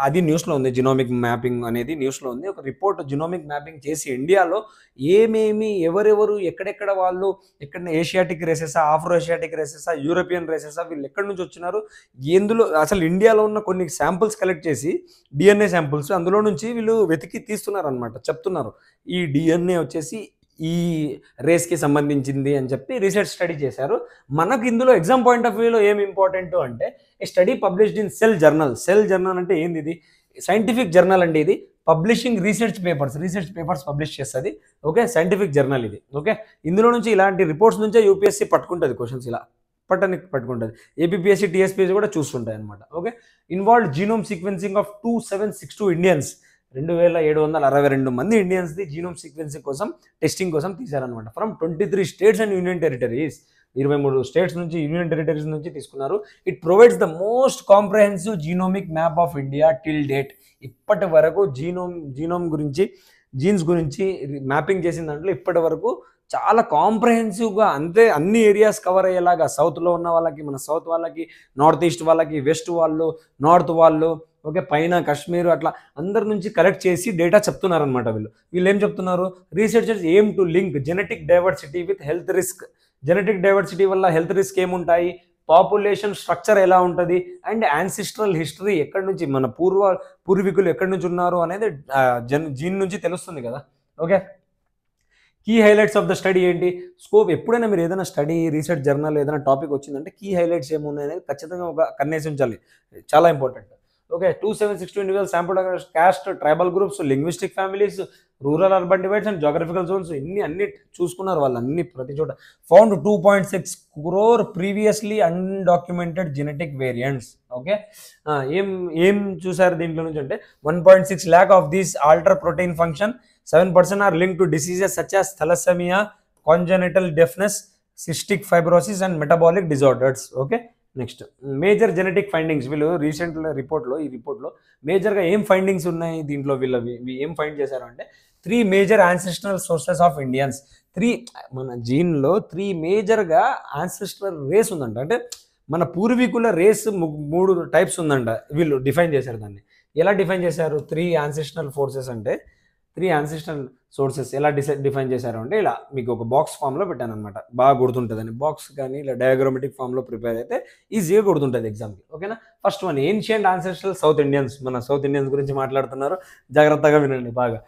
అది న్యూస్లో ఉంది, జినోమిక్ మ్యాపింగ్ అనేది న్యూస్లో ఉంది. ఒక రిపోర్ట్ జినోమిక్ మ్యాపింగ్ చేసి ఇండియాలో ఏమేమి ఎవరెవరు ఎక్కడెక్కడ వాళ్ళు, ఎక్కడ ఏషియాటిక్ రేసెసా, ఆఫ్రో ఏషియాటిక్ రేసెసా, యూరోపియన్ రేసెసా, వీళ్ళు ఎక్కడి నుంచి వచ్చినారు, ఎందులో అసలు ఇండియాలో ఉన్న కొన్ని శాంపుల్స్ కలెక్ట్ చేసి డిఎన్ఏ శాంపుల్స్, అందులో నుంచి వీళ్ళు వెతికి తీస్తున్నారు అనమాట. చెప్తున్నారు ఈ డిఎన్ఏ వచ్చేసి ఈ రేస్కి సంబంధించింది అని చెప్పి రీసెర్చ్ స్టడీ చేశారు. మనకు ఇందులో ఎగ్జామ్ పాయింట్ ఆఫ్ వ్యూలో ఏం ఇంపార్టెంట్ అంటే, a study published in Cell journal. Cell journal అంటే ఏంది, ఇది సైంటిఫిక్ జర్నల్ అండి. ఇది పబ్లిషింగ్ రీసెర్చ్ పేపర్స్ పబ్లిష్ చేస్తుంది. ఓకే, సైంటిఫిక్ జర్నల్ ఇది. ఓకే, ఇందులో నుంచి ఇలాంటి రిపోర్ట్స్ నుంచే యూపీఎస్సీ పట్టుకుంటుంది క్వశ్చన్స్, ఇలా పట్టుకుంటుంది. ఏపీఎస్సీ టీఎస్పీఎస్సీ కూడా చూస్తుంటాయి అనమాట. Okay, involved genome sequencing of 2762 Indians, 2762 మంది ఇండియన్స్ది జీనోమ్ సీక్వెన్సింగ్ కోసం, టెస్టింగ్ కోసం తీశారనమాట. From 23 states and union territories, 23 states నుంచి, యూనియన్ టెరిటరీస్ నుంచి తీసుకున్నారు. It provides the most comprehensive genomic map of India till date. ఇప్పటి వరకు జీనోమ్ గురించి, జీన్స్ గురించి మ్యాపింగ్ చేసిన దాంట్లో ఇప్పటి వరకు చాలా కాంప్రహెన్సివ్గా, అంతే అన్ని ఏరియాస్ కవర్ అయ్యేలాగా, సౌత్లో ఉన్న వాళ్ళకి, మన సౌత్ వాళ్ళకి, నార్త్ ఈస్ట్ వాళ్ళకి, వెస్ట్ వాళ్ళు, నార్త్ వాళ్ళు, ఓకే పైన కాశ్మీర్, అట్లా అందరి నుంచి కలెక్ట్ చేసి డేటా చెప్తున్నారనమాట. వీళ్ళు ఏం చెప్తున్నారు, రీసెర్చర్స్ ఏం to link genetic diversity with health risk. Genetic diversity వల్ల హెల్త్ రిస్క్ ఏముంటాయి, పాపులేషన్ స్ట్రక్చర్ ఎలా ఉంటుంది, అండ్ యాన్సిస్ట్రల్ హిస్టరీ, ఎక్కడి నుంచి మన పూర్వీకులు ఎక్కడి నుంచి ఉన్నారు అనేది జీన్ నుంచి తెలుస్తుంది కదా. Okay, key highlights of the study ఏంటి, స్కోప్. ఎప్పుడైనా మీరు ఏదైనా స్టడీ, రీసెర్చ్ జర్నల్ ఏదైనా టాపిక్ వచ్చిందంటే కీ హైలైట్స్ ఏమున్నాయి అనేది ఖచ్చితంగా ఒక కన్నేసి ఉంచాలి, చాలా important. Okay, 2762 individual sample caste, tribal groups, linguistic families, rural urban divides and geographical zones, అన్ని చూసుకున్నారు వాళ్ళు, అన్ని ప్రతి చోట. Found 2.6 crore previously undocumented genetic variants. Okay, ఏం చూసారు దీంట్లో నుంచి అంటే, 1.6 lakh of these alter protein function, 7% are link to diseases such as thalassemia, congenital deafness, cystic fibrosis and metabolic disorders. Okay, next major genetic findings. వీళ్ళు రీసెంట్ ఈ రిపోర్ట్లో మేజర్గా ఏం ఫైండింగ్స్ ఉన్నాయి దీంట్లో, వీళ్ళు ఏం ఫైండ్ చేశారు అంటే, 3 major ancestral sources of Indians. మన జీన్లో 3 మేజర్గా యాన్సిస్ట్రల్ రేస్ ఉందంట, అంటే మన పూర్వీకుల రేస్ 3 టైప్స్ ఉందంట. వీళ్ళు డిఫైన్ చేశారు దాన్ని. ఎలా డిఫైన్ చేశారు, 3 యాన్సిస్ట్రల్ ఫోర్సెస్ అంటే, 3 యాన్సిస్ట్రల్ సోర్సెస్ ఎలా డిఫైన్ చేశారు అంటే, ఇలా మీకు ఒక బాక్స్ ఫామ్లో పెట్టాను అనమాట, బాగా గుర్తుంటుందని. బాక్స్ కానీ ఇలా డయాగ్రామెటిక్ ఫామ్లో ప్రిపేర్ అయితే ఈజీగా గుర్తుంటుంది ఎగ్జామ్కి. ఓకేనా, first one ancient ancestral South Indians. మన సౌత్ ఇండియన్స్ గురించి మాట్లాడుతున్నారు, జాగ్రత్తగా వినండి బాగా.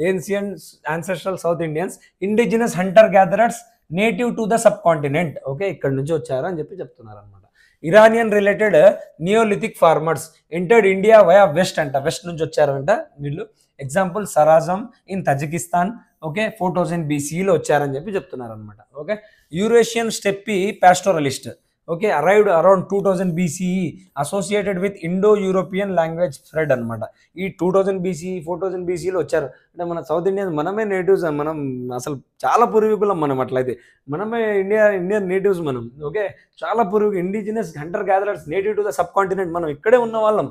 Ancient ancestral South Indians, indigenous hunter gatherers, native to the subcontinent. Okay, ఇక్కడ నుంచి వచ్చారు అని చెప్పి చెప్తున్నారు అనమాట. Iranian related neolithic farmers entered India via west అంట, వెస్ట్ నుంచి వచ్చారంట వీళ్ళు. Example Sarazm in Tajikistan. Okay, 4000 BCలో వచ్చారని చెప్పి చెప్తున్నారు అనమాట. Okay, Eurasian steppe pastoralist. Okay, arrived around 2000 BCE associated with Indo European language spread అనమాట. ఈ 2000 BCE 4000 BCEలో వచ్చారు. అంటే మన సౌత్ ఇండియన్స్ మనమే నేటివ్స్, మనం అసలు చాలా పూర్వీకులం మనం. అట్లయితే మనమే ఇండియన్ నేటివ్స్ మనం. ఓకే, చాలా పూర్వీకులు, indigenous hunter gatherers native to the sub continent, మనం ఇక్కడే ఉన్న వాళ్ళం,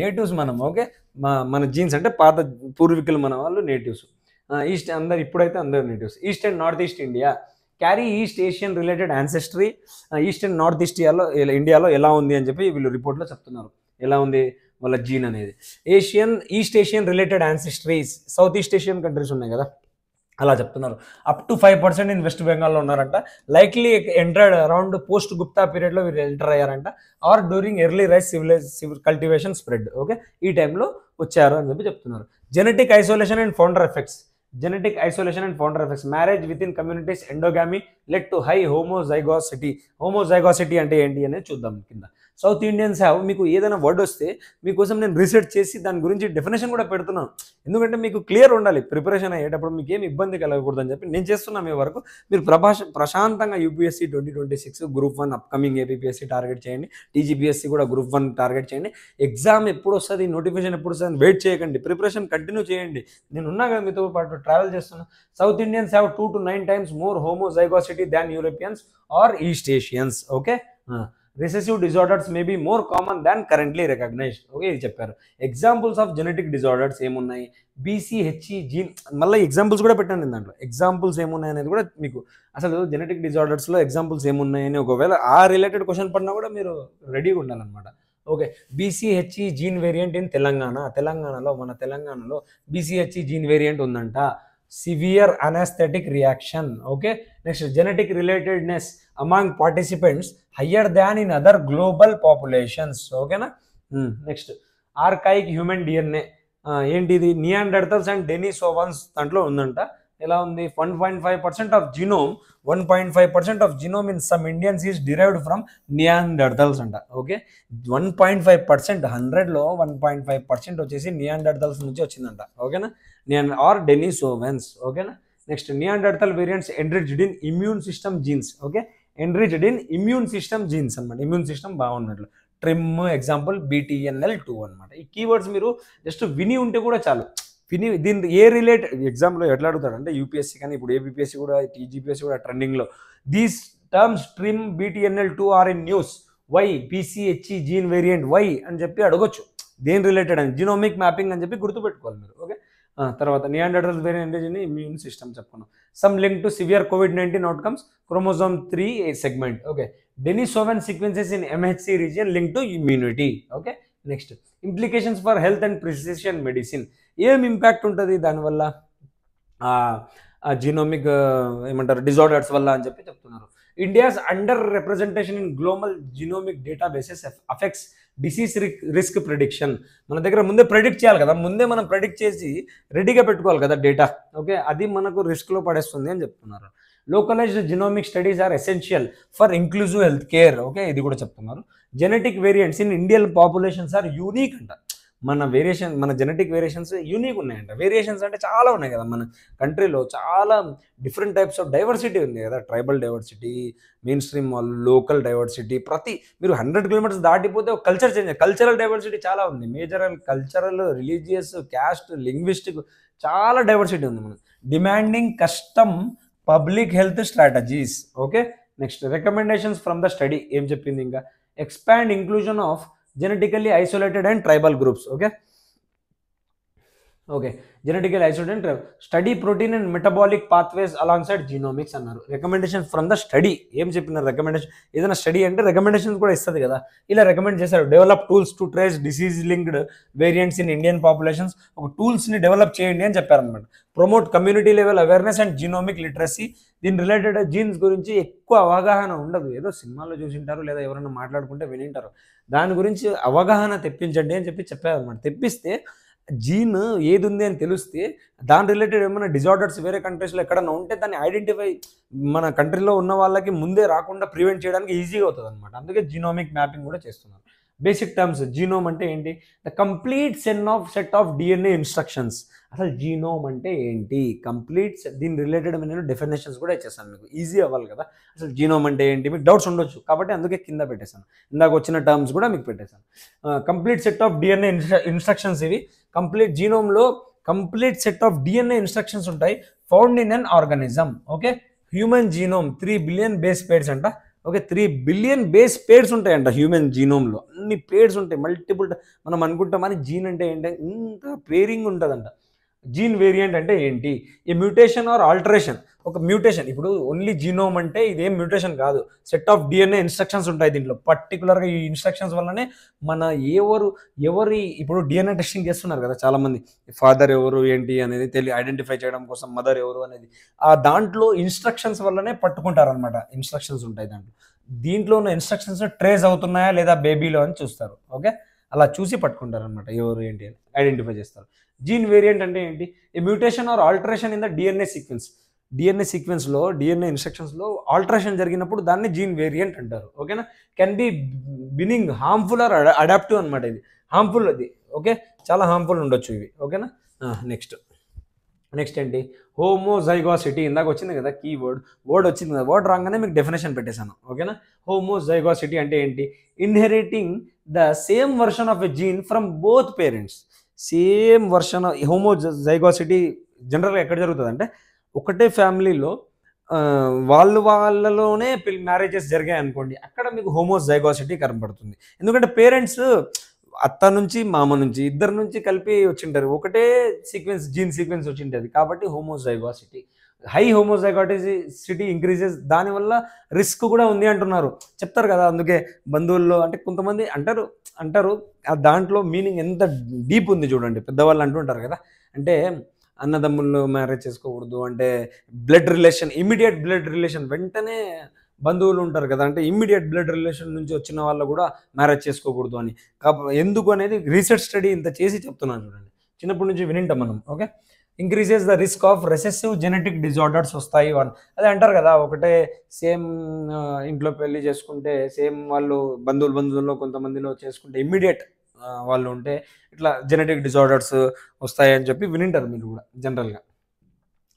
నేటివ్స్ మనం. ఓకే, మన జీన్స్ అంటే పాత పూర్వీకులు మన వాళ్ళు నేటివ్స్. ఈస్ట్ అందరు, ఇప్పుడైతే అందరు natives. East and north east India carry east Asian related ancestry. East and north east ఇండియాలో ఎలా ఉంది అని చెప్పి వీళ్ళు రిపోర్ట్లో చెప్తున్నారు. ఎలా ఉంది వాళ్ళ జీన్ అనేది. East Asian related ancestries, South East Asian countries ఉన్నాయి కదా, అలా చెప్తున్నారు. అప్ టు 5% ఇన్ వెస్ట్ బెంగాల్లో ఉన్నారంట. Likely entered around post Gupta పీరియడ్లో వీళ్ళు ఎంటర్ అయ్యారంట. Or during early rice cultivation spread. Okay, ఈ టైంలో వచ్చారు అని చెప్పి చెప్తున్నారు. Genetic isolation and founder effects. Marriage within communities endogamy led to high homozygosity. Homozygosity అంటే ఏంటి అనేది చూద్దాం కింద. సౌత్ ఇండియన్స్ హ్యావ్, మీకు ఏదైనా వర్డ్ వస్తే మీకోసం నేను రీసెర్చ్ చేసి దాని గురించి డెఫినేషన్ కూడా పెడుతున్నాను. ఎందుకంటే మీకు క్లియర్ ఉండాలి ప్రిపరేషన్ అయ్యేటప్పుడు, మీకు ఏమి ఇబ్బంది కలగకూడదని చెప్పి నేను చేస్తున్నాను. మీ వరకు మీరు ప్రశాంతంగా UPSC 2026 group 1 upcoming APPSC target చేయండి. TGPSC కూడా గ్రూప్ 1 టార్గెట్ చేయండి. ఎగ్జామ్ ఎప్పుడు వస్తుంది, నోటిఫికేషన్ ఎప్పుడు వస్తుంది వెయిట్ చేయకండి, ప్రిపరేషన్ కంటిన్యూ చేయండి. నేను ఉన్నా కదా మీతో పాటు, ట్రావెల్ చేస్తున్నాను. South Indians have 2 to 9 times more homozygosity than Europeans or east Asians. Okay, recessive disorders may be more common than currently recognised. Okay, ఇది చెప్పారు. ఎగ్జాంపుల్స్ ఆఫ్ జెనెటిక్ డిజార్డర్స్ ఏమున్నాయి? BCHE జీన్, మళ్ళీ ఎగ్జాంపుల్స్ కూడా పెట్టండి దాంట్లో. ఎగ్జాంపుల్స్ ఏమున్నాయి అనేది కూడా మీకు, అసలు జెనెటిక్ డిజార్డర్స్లో ఎగ్జాంపుల్స్ ఏమున్నాయని ఒకవేళ ఆ రిలేటెడ్ క్వశ్చన్ పడినా కూడా మీరు రెడీగా ఉండాలన్నమాట. Okay, BCHE gene variant in తెలంగాణలో మన తెలంగాణలో BCHE జీన్ వేరియంట్ ఉందంట. Severe anaesthetic reaction. Okay, next genetic రిలేటెడ్నెస్ among participants higher than in other global populations. ఓకేనా. Next archaic human DNA. ఏంటిది? నియాండర్తల్స్ అండ్ డెనిసోవన్స్ దాంట్లో ఉందంట. ఎలా ఉంది? 1.5% of genome 1.5% of genome in some Indians is derived from Neanderthals అంట. ఓకే, 1.5%, 100లో 1.5% వచ్చేసి నియాండర్తల్స్ నుంచి వచ్చిందంట. ఓకేనా, ఆర్ డెనిసోవెన్స్. ఓకేనా. Next Neanderthal variants enriched in immune system genes. Okay, enriched in immune system genes అనమాట. ఇమ్యూన్ సిస్టమ్ బాగున్నట్లు. ట్రిమ్ ఎగ్జాంపుల్ BTNL2 అనమాట. ఈ కీవర్డ్స్ మీరు జస్ట్ విని ఉంటే కూడా చాలు. దీని ఏ రిలేటెడ్ ఎగ్జామ్లో ఎట్లా అడుగుతాడంటే UPSC కానీ ఇప్పుడు APPSC కూడా TGPSC కూడా ట్రెండింగ్లో these terms trim BTNL2 are in news. Why BCHE gene variant why అని చెప్పి అడగొచ్చు. దేని రిలేటెడ్ అని, జీనోమిక్ మ్యాపింగ్ అని చెప్పి గుర్తుపెట్టుకోవాలి మీరు. ఓకే, తర్వాత నియాండర్టల్ వేరియంట్ ఇమ్యూన్ సిస్టమ్ చెప్పుకున్నాం. Some link to severe COVID-19 outcomes, chromosome 3 segment. Okay, Denisovan sequences in MHC region link to immunity. Okay, next implications for health and precision medicine. ఏం ఇంపాక్ట్ ఉంటుంది దానివల్ల? జీనోమిక్ ఏమంటారు డిజార్డర్స్ వల్ల అని చెప్పి చెప్తున్నారు. India's under representation in global genomic databases affects disease risk prediction. మన దగ్గర ముందే ప్రెడిక్ట్ చేయాలి కదా, ముందే మనం ప్రెడిక్ట్ చేసి రెడీగా పెట్టుకోవాలి కదా డేటా. ఓకే, అది మనకు రిస్క్లో పడేస్తుంది అని చెప్తున్నారు. Localised genomic studies are essential for inclusive health care. Okay, ఇది కూడా చెప్తున్నారు. Genetic variants in Indian populations are unique అంట. మన జెనెటిక్ వేరియేషన్స్ యూనిక్ ఉన్నాయంట. వేరియేషన్స్ అంటే చాలా ఉన్నాయి కదా మన కంట్రీలో, చాలా డిఫరెంట్ టైప్స్ ఆఫ్ డైవర్సిటీ ఉంది కదా. Tribal diversity, main stream local diversity. మీరు 100 kilometers దాటిపోతే ఒక కల్చర్ చేంజ్, కల్చరల్ డైవర్సిటీ చాలా ఉంది. కల్చరల్, రిలీజియస్, క్యాస్ట్, లింగ్విస్టిక్ చాలా డైవర్సిటీ ఉంది మనకు. Demanding custom public health strategies. Okay, next recommendations from the study ఏం చెప్పింది ఇంకా? Expand inclusion of genetically isolated and tribal groups. Okay, genetically isolated and tribal. Study protein and metabolic pathways alongside genomics అన్నారు. రికమెండేషన్స్ ఫ్రమ్ ద స్టడీ ఏం చెప్పినారు? రికమెండేషన్, ఏదైనా స్టడీ అంటే రికమెండేషన్స్ కూడా ఇస్తుంది కదా. ఇలా రికమెండ్ చేశారు. Develop tools to trace disease linked variants in Indian populations. ఒక టూల్స్ని డెవలప్ చేయండి అని చెప్పారనమాట. Promote community level awareness and genomic literacy. దీని రిలేటెడ్ జీన్స్ గురించి ఎక్కువ అవగాహన ఉండదు, ఏదో సినిమాల్లో చూసింటారు లేదా ఎవరైనా మాట్లాడుకుంటే వినింటారు. దాని గురించి అవగాహన తెప్పించండి అని చెప్పారనమాట. తెప్పిస్తే జీన్ ఏది ఉంది అని తెలిస్తే దాని రిలేటెడ్ ఏమైనా డిజార్డర్స్ వేరే కంట్రీస్లో ఎక్కడన్నా ఉంటే దాన్ని ఐడెంటిఫై మన కంట్రీలో ఉన్న వాళ్ళకి ముందే రాకుండా ప్రివెంట్ చేయడానికి ఈజీగా అవుతుంది అనమాట. అందుకే జీనోమిక్ మ్యాపింగ్ కూడా చేస్తున్నారు. Basic terms. జీనోమ్ అంటే ఏంటి? The complete set of DNA instructions. అసలు జీనోమ్ అంటే ఏంటి? కంప్లీట్ దీని రిలేటెడ్ నేను డెఫినేషన్స్ కూడా ఇచ్చేసాను మీకు, ఈజీ అవ్వాలి కదా. అసలు జీనోమ్ అంటే ఏంటి మీకు డౌట్స్ ఉండొచ్చు, కాబట్టి అందుకే కింద పెట్టేశాను. ఇందాక వచ్చిన టర్మ్స్ కూడా మీకు పెట్టేశాను. Complete set of DNA instructions ఇవి. కంప్లీట్ జీనోమ్లో complete set of DNA instructions ఉంటాయి found in an organism. Okay, human genome 3 billion base pairs అంట. ఓకే, 3 బిలియన్ బేస్ పేర్స్ ఉంటాయంట హ్యూమన్ జీనోమ్లో. అన్ని పేర్స్ ఉంటాయి, మల్టిపుల్. మనం అనుకుంటామని జీన్ అంటే ఏంటి, ఇంత పేరింగ్ ఉంటుందంట. జీన్ వేరియంట్ అంటే ఏంటి? ఈ మ్యూటేషన్ ఆర్ ఆల్టరేషన్. ఒక మ్యూటేషన్, ఇప్పుడు ఓన్లీ జీనోమ్ అంటే ఇదేం మ్యూటేషన్ కాదు, సెట్ ఆఫ్ డిఎన్ఏ ఇన్స్ట్రక్షన్స్ ఉంటాయి దీంట్లో. పర్టికులర్గా ఈ ఇన్స్ట్రక్షన్స్ వల్లనే మన ఎవరి ఇప్పుడు డిఎన్ఏ టెస్టింగ్ చేస్తున్నారు కదా చాలామంది, ఫాదర్ ఎవరు ఏంటి అనేది ఐడెంటిఫై చేయడం కోసం, మదర్ ఎవరు అనేది ఆ దాంట్లో ఇన్స్ట్రక్షన్స్ వల్లనే పట్టుకుంటారనమాట. ఇన్స్ట్రక్షన్స్ ఉంటాయి దాంట్లో. దీంట్లో ఉన్న ఇన్స్ట్రక్షన్స్ ట్రేస్ అవుతున్నాయా లేదా బేబీలో అని చూస్తారు. ఓకే, అలా చూసి పట్టుకుంటారు అనమాట ఎవరు ఏంటి అని ఐడెంటిఫై చేస్తారు. జీన్ వేరియంట్ అంటే ఏంటి? A mutation or alteration in the DNA sequence. DNA సీక్వెన్స్లో, డిఎన్ఏ ఇన్స్ట్రక్షన్స్లో ఆల్టరేషన్ జరిగినప్పుడు దాన్ని జీన్ వేరియంట్ అంటారు. ఓకేనా? Can be benign, harmful or adaptive అనమాట. ఇది హార్మ్ఫుల్, అది ఓకే, చాలా హార్మ్ఫుల్ ఉండొచ్చు ఇవి. ఓకేనా? నెక్స్ట్ ఏంటి? హోమోజైగాసిటీ. ఇందాక వచ్చింది కదా వర్డ్ వచ్చింది కదా, వర్డ్ రాగానే మీకు డెఫినేషన్ పెట్టేశాను. ఓకేనా? హోమోజైగాసిటీ అంటే ఏంటి? Inheriting the same version of a gene from both parents. Same version. Homozygosity జనరల్గా ఎక్కడ జరుగుతుంది అంటే, ఒకటే ఫ్యామిలీలో వాళ్ళలోనే మ్యారేజెస్ జరిగాయి అనుకోండి, అక్కడ మీకు హోమోజైగాసిటీ కనబడుతుంది. ఎందుకంటే పేరెంట్స్ అత్త నుంచి మామ నుంచి ఇద్దరు నుంచి కలిపి వచ్చింటారు, ఒకటే సీక్వెన్స్, జీన్ సీక్వెన్స్ వచ్చింటుంది. కాబట్టి హోమోజైగాసిటీ. హై హోమోజైగాసిటీ ఇంక్రీజెస్, దానివల్ల రిస్క్ కూడా ఉంది అంటున్నారు, చెప్తారు కదా. అందుకే బంధువుల్లో అంటే కొంతమంది అంటారు ఆ దాంట్లో మీనింగ్ ఎంత డీప్ ఉంది చూడండి. పెద్దవాళ్ళు అంటుంటారు కదా, అంటే అన్నదమ్ముళ్ళు మ్యారేజ్ చేసుకోకూడదు అంటే, blood relation, immediate blood relation, వెంటనే బంధువులు ఉంటారు కదా, అంటే ఇమ్మీడియట్ బ్లడ్ రిలేషన్ నుంచి వచ్చిన వాళ్ళు కూడా మ్యారేజ్ చేసుకోకూడదు అని. ఎందుకు అనేది రీసెర్చ్ స్టడీ ఇంత చేసి చెప్తున్నాను చూడండి, చిన్నప్పటి నుంచి వినింటాం మనం. Okay, increases the risk of recessive genetic disorders వస్తాయి. అదే అంటారు కదా, ఒకటే సేమ్ ఇంట్లో పెళ్లి చేసుకుంటే, సేమ్ వాళ్ళు బంధువుల్లో కొంతమందిలో చేసుకుంటే ఇమ్మీడియట్ వాళ్ళు ఉంటే ఇట్లా జెనెటిక్ డిజార్డర్స్ వస్తాయని చెప్పి వినింటారు మీరు కూడా జనరల్గా.